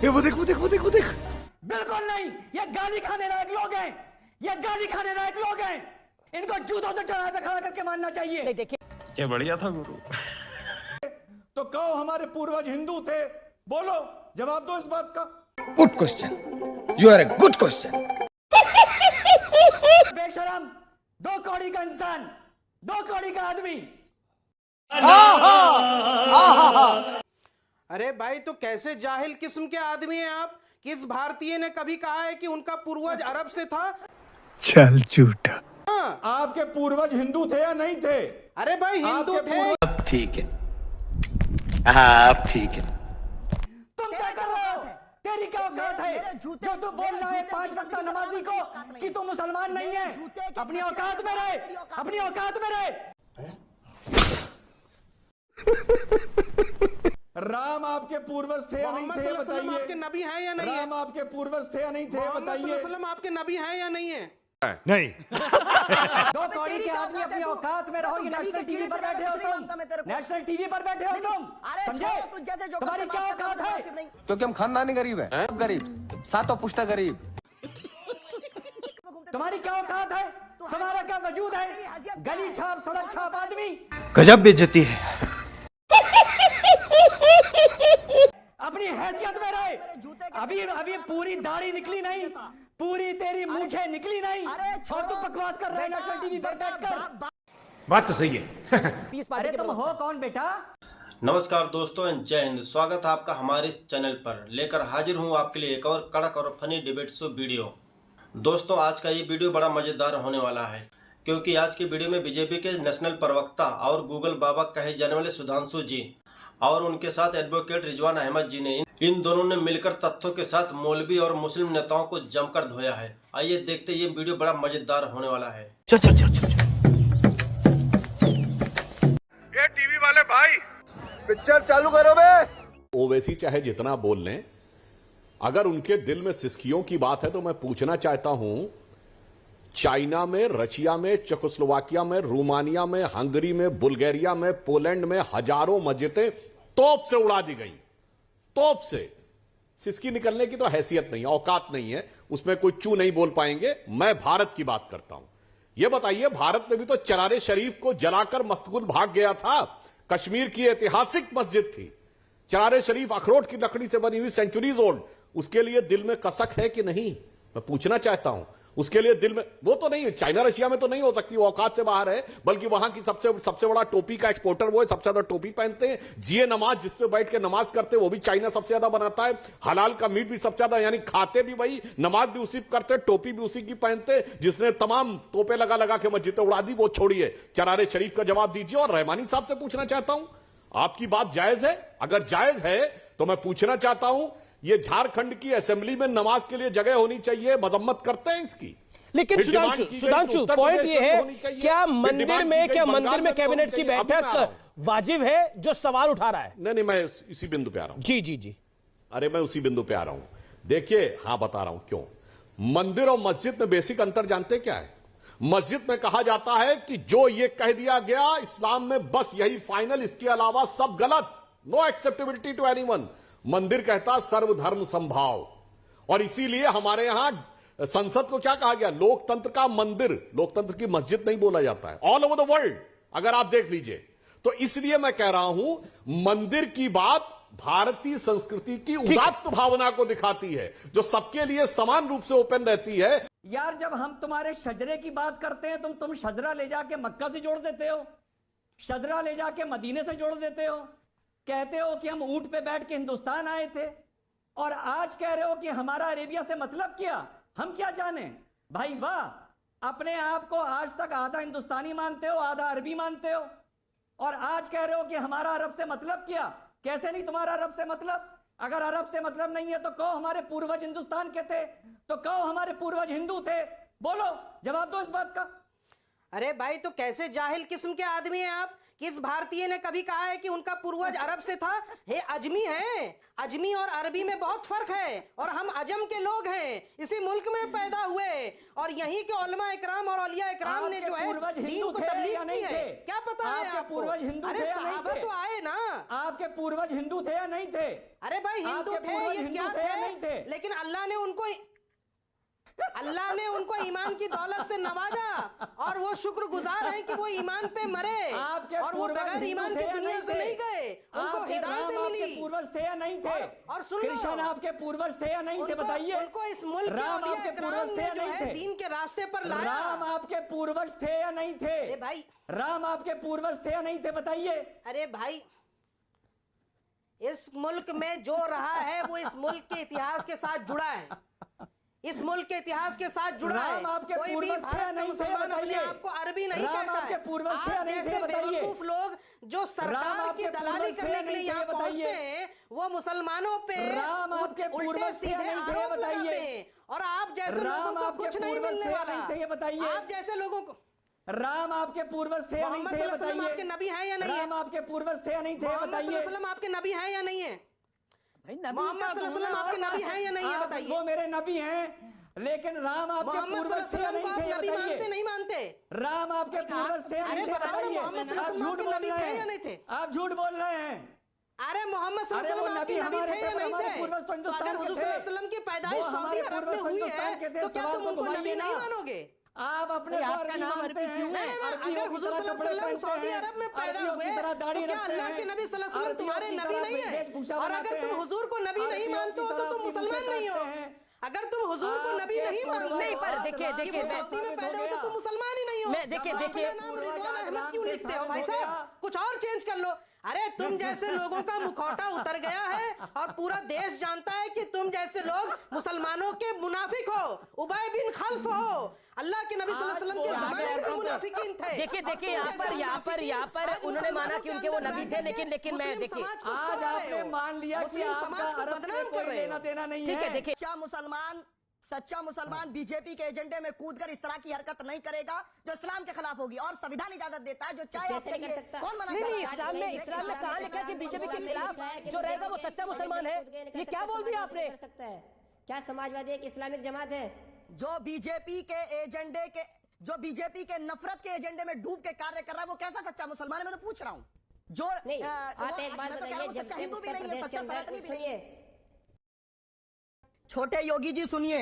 ये वो देख वो देख वो देख वो देख। बिल्कुल नहीं, ये गाली खाने लायक लोग हैं, ये गाली खाने लायक लोग हैं। इनको जूतों से चढ़ा पे खड़ा करके मानना चाहिए। देखिए क्या बढ़िया था गुरु। तो कहो हमारे पूर्वज हिंदू थे, बोलो जवाब दो इस बात का। Good question, you are a good question. बेशरम, 2 कौड़ी का इंसान, 2 कौड़ी का आदमी। अरे भाई, तो कैसे जाहिल किस्म के आदमी हैं आप? किस भारतीय ने कभी कहा है कि उनका पूर्वज अरब से था? चल झूठा। हाँ। आपके पूर्वज हिंदू थे या नहीं थे? अरे भाई, हिंदू थे। अब ठीक है, अब ठीक है। तुम क्या कर रहे हो? तेरी क्या औकात है जो तू बोल रहा है 5 वक्त नमाजी को कि तू मुसलमान नहीं है? अपनी औकात में रहे, अपनी औकात में रहे। राम आपके पूर्वज थे या नहीं थे बताइए। आपके नबी हैं या नहीं है? राम आपके पूर्वज थे या नहीं थे बताइए। आपके नबी हैं या नहीं है? नहीं। 2 कौड़ी के आदमी अपनी औकात में रहो। नेशनल टीवी पर बैठे हो तुम, नेशनल टीवी पर बैठे हो तुम, समझे? तुम्हारी क्या औकात है? क्योंकि हम खानदानी गरीब है, गरीब सातों पुश्ता गरीब। तुम्हारी क्या औकात है? तुम्हारा क्या वजूद है? गली छाप, सड़क छाप आदमी। गजब बेइज्जती है। अपनी हैसियत में रहे। अभी पूरी दाढ़ी निकली नहीं, पूरी तेरी मूंछें निकली नहीं, और तू बकवास कर रहा है नेशनल टीवी पर बैठकर। बात तो सही है। अरे तुम हो कौन बेटा? नमस्कार दोस्तों, जय हिंद। स्वागत है आपका हमारे इस चैनल पर। लेकर हाजिर हूं आपके लिए एक और कड़क और फनी डिबेट शो वीडियो। दोस्तों, आज का ये वीडियो बड़ा मजेदार होने वाला है, क्योंकि आज की वीडियो में बीजेपी के नेशनल प्रवक्ता और गूगल बाबा कहे जाने वाले सुधांशु जी और उनके साथ एडवोकेट रिजवान अहमद जी ने इन दोनों ने मिलकर तथ्यों के साथ मौलवी और मुस्लिम नेताओं को जमकर धोया है। आइए देखते, ये वीडियो बड़ा मजेदार होने वाला है। चल चल चल चल। ये टीवी वाले भाई, पिक्चर चालू करो बे। ओवैसी चाहे जितना बोल लें, अगर उनके दिल में सिसकियों की बात है तो मैं पूछना चाहता हूं, चाइना में, रशिया में, चेकोस्लोवाकिया में, रोमानिया में, हंगरी में, बुल्गारिया में, पोलैंड में हजारों मस्जिदें तोप से उड़ा दी गई। तोप से सिसकी निकलने की तो हैसियत नहीं, औकात नहीं है, उसमें कोई चू नहीं बोल पाएंगे। मैं भारत की बात करता हूं। यह बताइए, भारत में भी तो चरारे शरीफ को जलाकर मस्तगुल भाग गया था। कश्मीर की ऐतिहासिक मस्जिद थी, चरारे शरीफ अखरोट की लकड़ी से बनी हुई, सेंचुरीज ओल्ड। उसके लिए दिल में कसक है कि नहीं, मैं पूछना चाहता हूं। उसके लिए दिल में वो तो नहीं है, चाइना रशिया में तो नहीं हो सकती, वो औकात से बाहर है। बल्कि वहां की सबसे बड़ा टोपी का एक्सपोर्टर वो है, सबसे ज्यादा टोपी पहनते हैं। जिए नमाज, जिस पे बैठ के नमाज करते हैं, वो भी चाइना सबसे ज्यादा बनाता है। हलाल का मीट भी सबसे ज्यादा, यानी खाते भी वही, नमाज भी उसी करते, टोपी भी उसी की पहनते। जिसने तमाम तोपे लगा लगा के मस्जिदें उड़ा दी, वो छोड़िए, चरारे शरीफ का जवाब दीजिए। और रहमानी साहब से पूछना चाहता हूं, आपकी बात जायज है? अगर जायज है तो मैं पूछना चाहता हूं, ये झारखंड की असेंबली में नमाज के लिए जगह होनी चाहिए, मजम्मत करते हैं इसकी। लेकिन सुधांशु पॉइंट ये है, क्या मंदिर में कैबिनेट की बैठक वाजिब है? जो सवाल उठा रहा है। नहीं, मैं इसी बिंदु पे आ रहा हूं। जी जी जी, अरे मैं उसी बिंदु पे आ रहा हूं। देखिए, हाँ बता रहा हूं क्यों। मंदिर और मस्जिद में बेसिक अंतर जानते क्या है? मस्जिद में कहा जाता है कि जो ये कह दिया गया इस्लाम में, बस यही फाइनल, इसके अलावा सब गलत, नो एक्सेप्टेबिलिटी टू एनीवन। मंदिर कहता सर्वधर्म संभाव, और इसीलिए हमारे यहां संसद को क्या कहा गया? लोकतंत्र का मंदिर, लोकतंत्र की मस्जिद नहीं बोला जाता है ऑल ओवर द वर्ल्ड, अगर आप देख लीजिए। तो इसलिए मैं कह रहा हूं, मंदिर की बात भारतीय संस्कृति की उदात्त भावना को दिखाती है, जो सबके लिए समान रूप से ओपन रहती है। यार, जब हम तुम्हारे शजरे की बात करते हैं, तुम शजरा ले जाके मक्का से जोड़ देते हो, शजरा ले जाके मदीने से जोड़ देते हो, कहते हो कि हम ऊंट पे बैठ के हिंदुस्तान आए थे, और आज कह रहे हो कि हमारा अरेबिया से मतलब क्या, हम क्या जाने। भाई वाह, अपने आप को आज तक आधा हिंदुस्तानी मानते हो, आधा अरबी मानते हो, और आज कह रहे हो कि हमारा अरब से मतलब क्या। कैसे नहीं तुम्हारा अरब से मतलब? अगर अरब से मतलब नहीं है तो कहो हमारे पूर्वज हिंदुस्तान के थे, तो कहो हमारे पूर्वज हिंदू थे, बोलो, जवाब दो इस बात का। अरे भाई, तो कैसे जाहिल किस्म के आदमी हैं आप किस भारतीय ने कभी कहा है कि उनका पूर्वज अरब से था? हे अजमी है, अजमी और अरबी में बहुत फर्क है, और हम अजम के लोग हैं, इसी मुल्क में पैदा हुए, और यहीं के उलमा इकराम और औलिया इकराम ने जो है दीन को तबलीग की है। क्या पता है आपको? पूर्वज हिंदू अरे थे या नहीं सहाबा थे? तो आए ना। आपके पूर्वज हिंदू थे या नहीं थे? अरे भाई हिंदू थे, ये क्या थे? लेकिन अल्लाह ने उनको ईमान की दौलत से नवाजा, और वो शुक्रगुजार हैं कि वो ईमान पे मरे, और वो बगैर ईमान के दुनिया से नहीं गए, उनको हिदायत मिली। पूर्वज थे या नहीं थे? और सुन लो, कृष्ण आपके पूर्वज थे या नहीं थे? बताइए। उनको इस मुल्क के राम औलिया आपके इकराम पूर्वज थे ने या जो नहीं है थे? दीन के रास्ते पर लाया। राम आपके पूर्वज थे या नहीं थे? अरे भाई, राम आपके पूर्वज थे या नहीं थे? बताइए। अरे भाई, इस मुल्क में जो रहा है वो इस मुल्क के इतिहास के साथ जुड़ा है, इस मुल्क के इतिहास के साथ जुड़ा है। राम आपके कोई भी पूर्वज थे या भारत नहीं थे? मुसलमान अपने बताइए। आप को अरबी नहीं राम कहता आपके है। पूर्वज थे या आप नहीं थे? जैसे बताइए। बेवकूफ लोग जो सरकार आपके की दलाली पूर्वज थे करने या के लिए नहीं यहाँ थे? पहुंचते बताइए। हैं, वो मुसलमानों पे राम आपके उल्टे पूर्वज थे या सीधे नहीं थे? आरोप बताइए। लगाते हैं, और आप जैसे राम लोगों को आपके कुछ नहीं पूर्वज मिलने थे या वाला। नहीं थे? ये बताइए। आप जैसे लोगों को राम आपके पूर्वज थे या नहीं मोहम्मद थे? सल्लल्लाहु अलैहि वसल्लम बताइए। आपके नबी हैं या नहीं है? राम आपके पूर्वज थे या नहीं थे? मोहम्मद सल्लल्लाहु बताइए। अलैहि वसल्लम आपके नबी हैं या नहीं है? मोहम्मद सल्लल्लाहु अलैहि वसल्लम आपके नबी हैं या नहीं है? बताइए। वो मेरे नबी हैं, लेकिन राम आपके मोहम्मद पूर्वज थे या सल्लल्लाहु नहीं अलैहि थे? वसल्लम को आप नबी मानते बताइए। नहीं मानते? राम आपके पूर्वज थे या नहीं अरे थे? बताओ ना, बताइए। मोहम्मद सल्लल्लाहु आप अलैहि झूठ वसल्लम बोल आपके रहे नबी थे या नहीं हैं। थे? आप झूठ बोल रहे हैं। अरे मोहम्मद सल्लल्लाहु अरे वो अलैहि वसल्लम नबी आपके नबी हमारे थे थे, या पर नहीं हमारे थे? पूर्वज तो तो हिंदुस्तान अगर के हुजूर थे। सल्लल्लाहु अलैहि वसल्लम की वो पैदाइश सऊदी हमारे अरब पूर्वज में तो हुई हिंदुस्तान है, के थे। तो क्या सवाल तुम को उनको घुमाइए नबी ना। नहीं मानोगे? आप अपने को अरबी मानते हैं। नहीं, नहीं, अरबियों अगर की हुजूर तरह सल्लल्लाहु कपड़े अलैहि वसल्लम पहनते सऊदी हैं, अरब में पैदा अरबियों हुए, की तरह दाढ़ी तो क्या रखते अल्लाह हैं, के नबी सल्लल्लाहु अलैहि वसल्लम अरबियों तुम्हारे की नबी तरह नहीं है? वेशभूषा और बनाते अगर तुम हैं, हुजूर को नबी नहीं अरबियों मानते की हो तो तरह तुम अपनी मुसलमान मूछें नहीं हो। काटते हैं। अगर तुम हुजूर को नबी आपके नहीं मानते, पूर्वज नहीं, पर देखिए, रात देखिए, रात मैं- सऊदी में साबित पैदा हो हो तो गया। तुम मुसलमान ही नहीं हो। मैं देखिए, अपना देखिए, नाम रिजवान पूर्वज अहमद क्यों राम लिखते हो के भाई साबित हो साहब? गया। कुछ और चेंज कर लो। अरे तुम जैसे लोगों का मुखौटा उतर गया है, और पूरा देश जानता है कि तुम जैसे लोग मुसलमानों के मुनाफिक हो, उबय बिन खल्फ हो। अल्लाह के नबी सल्लल्लाहु अलैहि वसल्लम के जमाने में मुनाफिकीन थे। देखिए, यहाँ पर उन्होंने माना कि उनके वो नबी थे, लेकिन मैं देखिए, आज आपने मान लिया कि आपका अरब से कोई लेना देना नहीं है। ठीक है, देखिए, सच्चा मुसलमान बीजेपी के एजेंडे में कूदकर इस तरह की हरकत नहीं करेगा जो इस्लाम के खिलाफ होगी, और संविधान इजाजत देता है जो चाहे आपके लिए कौन मना नहीं, कर नहीं, रहा है? इस्लाम में कहाँ लिखा है कि बीजेपी के खिलाफ जो रहेगा वो सच्चा मुसलमान है? ये क्या बोल दिया आपने? क्या समाजवादी एक इस्लामिक जमात है? जो बीजेपी के नफरत के एजेंडे में डूब के कार्य कर रहा है वो कैसा सच्चा मुसलमान है? मैं तो पूछ रहा हूँ। जो नहीं, आप एक बात बताइए, जब सच्चा से हिंदू भी उत्तर नहीं है, प्रदेश के सच्चा सनातनी अंदर, भी नहीं है। सुनिए, छोटे योगी जी सुनिए,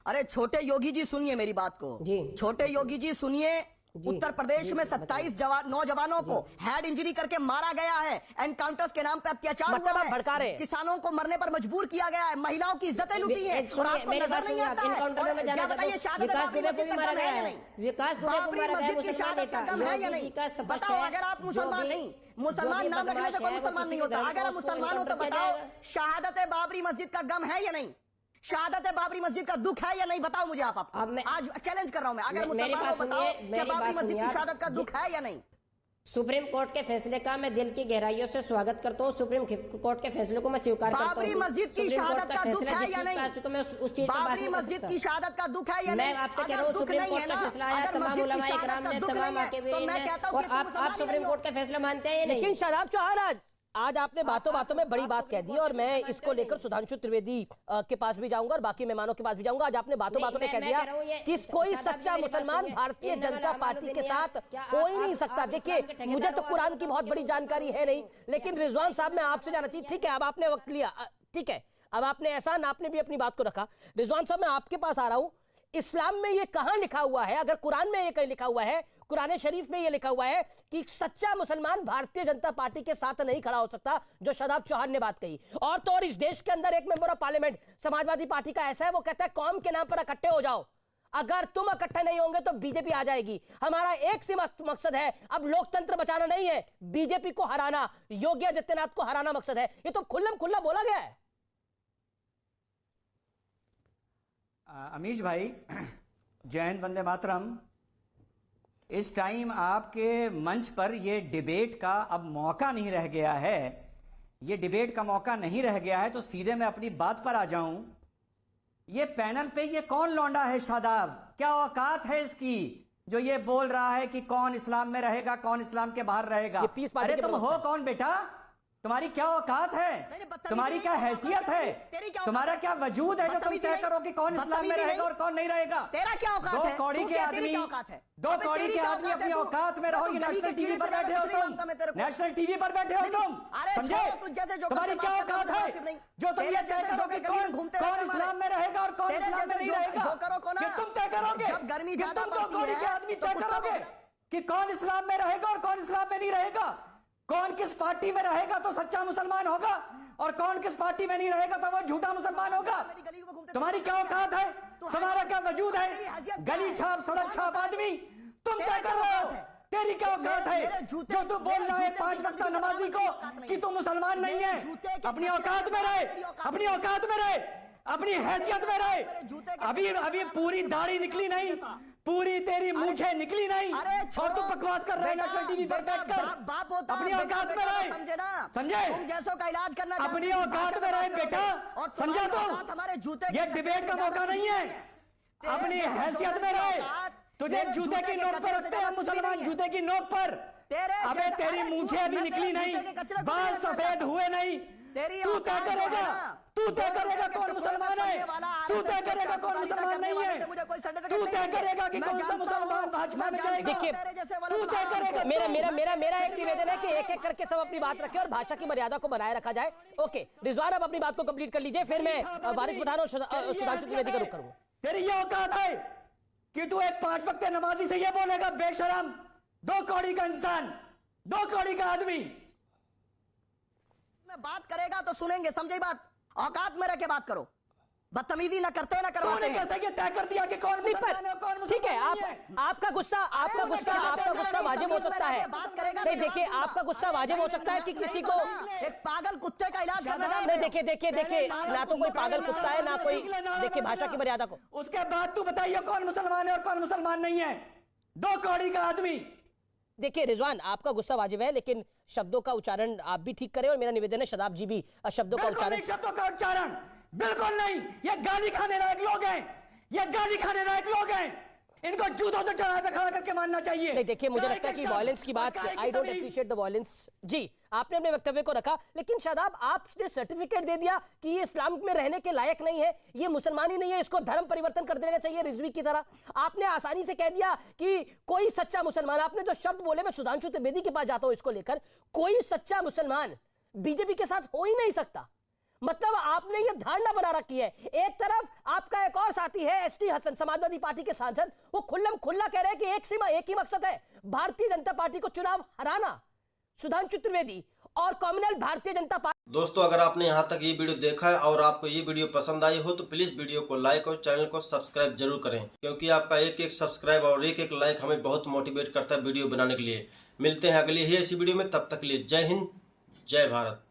अरे छोटे योगी जी सुनिए मेरी बात को जी। छोटे योगी जी सुनिए। उत्तर प्रदेश में 27 नौजवानों को हेड इंजरी करके मारा गया है। एनकाउंटर्स के नाम पर अत्याचार मतलब हुआ आप भड़का रहे है। हैं। किसानों को मरने पर मजबूर किया गया है। महिलाओं की इज्जतें लूटी है, और आपको नजर नहीं आता है। और क्या बताइए, शहादत बाबरी मस्जिद का गम है या नहीं? बाबरी मस्जिद की शहादत का गम है या नहीं? बताओ। अगर आप मुसलमान नहीं, मुसलमान नाम रखने से कोई मुसलमान नहीं होता। अगर आप मुसलमान हो तो बताओ, शहादत बाबरी मस्जिद का गम है या नहीं? शहादत बाबरी मस्जिद का दुख है या नहीं? बताओ मुझे आप। आज चैलेंज कर रहा हूं मैं। अगर मुसलमान हो बताओ कि बाबरी मस्जिद की शहादत का दुख है या नहीं? सुप्रीम कोर्ट के फैसले का मैं दिल की गहराइयों से स्वागत करता हूँ। सुप्रीम कोर्ट के फैसले को मैं स्वीकार करता हूँ। बाबरी मस्जिद की शहादत का दुख है या नहीं? बाबरी मस्जिद की शहादत का दुख है या नहीं? मैं आपसे कह रहा हूँ, सुप्रीम कोर्ट का फैसला आया, तमाम उलमा इकराम ने, तमाम आकिबीन ने, और आप सुप्रीम कोर्ट का फैसला मानते हैं या नहीं? लेकिन शादाब चौहान, आज आपने बातों बातों में बड़ी बात कह दी, और मैं इसको लेकर सुधांशु त्रिवेदी के पास भी जाऊंगा और बाकी मेहमानों के पास भी जाऊंगा। आज आपने बातों बातों में कह दिया कि कोई सच्चा मुसलमान भारतीय जनता पार्टी के साथ हो ही नहीं सकता। देखिए, मुझे तो कुरान की बहुत बड़ी जानकारी है नहीं, लेकिन रिजवान साहब मैं आपसे जानना चाहिए। ठीक है, अब आपने वक्त लिया, ठीक है, अब आपने एहसान, आपने भी अपनी बात को रखा। रिजवान साहब मैं आपके पास आ रहा हूं। इस्लाम में ये कहां लिखा हुआ है? अगर कुरान में ये कहीं लिखा हुआ है, कुरान शरीफ में ये लिखा हुआ है कि सच्चा मुसलमान भारतीय जनता पार्टी के साथ नहीं खड़ा हो सकता, जो शादाब चौहान ने बात कही, और तो और इस देश के अंदर एक member of parliament Samajwadi party का ऐसा है, वो कहता है कौम के नाम पर इकट्ठे हो जाओ, अगर तुम इकट्ठे नहीं होंगे तो बीजेपी आ जाएगी। हमारा एक से मकसद है, अब लोकतंत्र बचाना नहीं है, बीजेपी को हराना, योगी आदित्यनाथ को हराना मकसद है। ये तो खुल्लम खुल्ला बोला गया है। अमीश भाई, जय हिंद, वंदे मातरम। इस टाइम आपके मंच पर ये डिबेट का अब मौका नहीं रह गया है। ये डिबेट का मौका नहीं रह गया है, तो सीधे मैं अपनी बात पर आ जाऊं। ये पैनल पे ये कौन लौंडा है शादाब? क्या औकात है इसकी जो ये बोल रहा है कि कौन इस्लाम में रहेगा, कौन इस्लाम के बाहर रहेगा। ये पीस पार्टी अरे के तुम हो कौन बेटा? तुम्हारी क्या औकात है? तुम्हारी क्या हैसियत है? तुम्हारा क्या वजूद है जो तुम तय करो कि कौन इस्लाम में रहेगा और कौन नहीं रहेगा? तेरा क्या औकात है? दो कौड़ी के आदमी अपनी औकात में रहोगे। नेशनल टीवी पर बैठे हो तुम, नेशनल टीवी पर बैठे हो तुम, समझे? तुम्हारी क्या औकात है जो तुम ये तय करो कि कौन इस्लाम में रहेगा और कौन इस्लाम में नहीं रहेगा? ये तुम तय करोगे? जब गर्मी तुम दो कौड़ी के आदमी तय करोगे कि कौन इस्लाम में रहेगा और कौन इस्लाम में नहीं रहेगा? कौन किस पार्टी में रहेगा तो सच्चा मुसलमान होगा और कौन किस पार्टी में नहीं रहेगा तो वो झूठा मुसलमान होगा? तुम्हारी क्या औकात है? तुम्हारा क्या वजूद है? गली छाप, सड़क छाप आदमी तुम तय कर रहे हो। तेरी क्या औकात है जो तू बोल रहा है 5 वक्त नमाजी को कि तू मुसलमान नहीं है? अपनी औकात में रहे, अपनी औकात में रहे, अपनी हैसियत में रहे। अभी पूरी दाढ़ी निकली नहीं, पूरी तेरी मूंछें निकली नहीं और तू बकवास कर रहा है नेशनल टीवी पर बैठकर। अपनी औकात में रहे, समझे? तुम जैसों का इलाज करना अपनी औकात में रहे बेटा, समझा? तुम हमारे जूते ये डिबेट का मौका नहीं है। अपनी हैसियत में रहे। तुझे जूते की नोक पर रखते हैं मुसलमान, जूते की नोक पर। अबे तेरी मूंछें अभी निकली नहीं, बाल सफेद हुए नहीं। तू तय करेगा, तू तय करेगा कौन मुसलमान है, तू तय करेगा कौन मुसलमान नहीं है, तू तय करेगा कि कौन सा मुसलमान भाजपा में जाएगा। देखिए, तू तय करेगा। मेरा एक निवेदन है कि एक एक करके सब अपनी बात रखें और भाषा की मर्यादा को बनाए रखा जाए। ओके रिजवान, अब अपनी बात को कंप्लीट कर लीजिए, फिर मैं वारिस पठान और सुधांशु त्रिवेदी का रुख करूंगा। तेरी ये औकात है कि तू एक 5 वक्त नमाजी से ये बोलेगा बेशरम, 2 कौड़ी का इंसान, 2 कौड़ी का आदमी? बात करेगा तो सुनेंगे, समझे बात? औकात में रह के बात करो, बदतमीजी ना करते ना करवाते। कैसे ये तय कर दिया कि कौन मुसलमान है और कौन मुसलमान? ठीक है, आपका गुस्सा वाजिब हो सकता है। नहीं देखिए, आपका गुस्सा वाजिब हो सकता है कि किसी को एक पागल कुत्ते का इलाज करना। नहीं देखिए, ना तो कोई पागल कुत्ता है ना कोई, देखिए भाषा की मर्यादा को। उसके बाद तू बताइए कौन मुसलमान है और कौन मुसलमान नहीं है? 2 कौड़ी का आदमी। देखिए रिजवान, आपका गुस्सा वाजिब है लेकिन शब्दों का उच्चारण आप भी ठीक करें और मेरा निवेदन है शदाब जी भी शब्दों का उच्चारण बिल्कुल नहीं। ये गाली खाने लायक लोग हैं, ये गाली खाने लायक लोग हैं। इनको जूतों से चढ़ा पे खड़ा करके मानना चाहिए। नहीं देखिए, मुझे लगता है कि वायलेंस की बात, I don't appreciate the violence. जी आपने अपने वक्तव्य को रखा, लेकिन शादाब आपने सर्टिफिकेट दे दिया कि ये इस्लाम में रहने के लायक नहीं है, ये मुसलमान ही नहीं है, इसको धर्म परिवर्तन कर देना चाहिए रिजवी की तरह। आपने आसानी से कह दिया कि कोई सच्चा मुसलमान, आपने जो शब्द बोले, मैं सुधांशु त्रिवेदी के पास जाता हूं इसको लेकर, कोई सच्चा मुसलमान बीजेपी के साथ हो ही नहीं सकता। मतलब आपने ये धारणा बना रखी है। एक तरफ आपका एक और साथी है एसटी हसन, समाजवादी पार्टी के सांसद, वो खुल्लम खुल्ला कह रहे हैं कि एक ही मकसद है, भारतीय जनता पार्टी को चुनाव हराना। सुधांशु त्रिवेदी और कॉम्युनल भारतीय जनता पार्टी। दोस्तों, अगर आपने यहाँ तक ये वीडियो देखा है और आपको ये वीडियो पसंद आई हो तो प्लीज वीडियो को लाइक और चैनल को सब्सक्राइब जरूर करें, क्योंकि आपका एक एक सब्सक्राइब और एक एक लाइक हमें बहुत मोटिवेट करता है वीडियो बनाने के लिए। मिलते हैं अगली ही ऐसी वीडियो में, तब तक के लिए जय हिंद, जय भारत।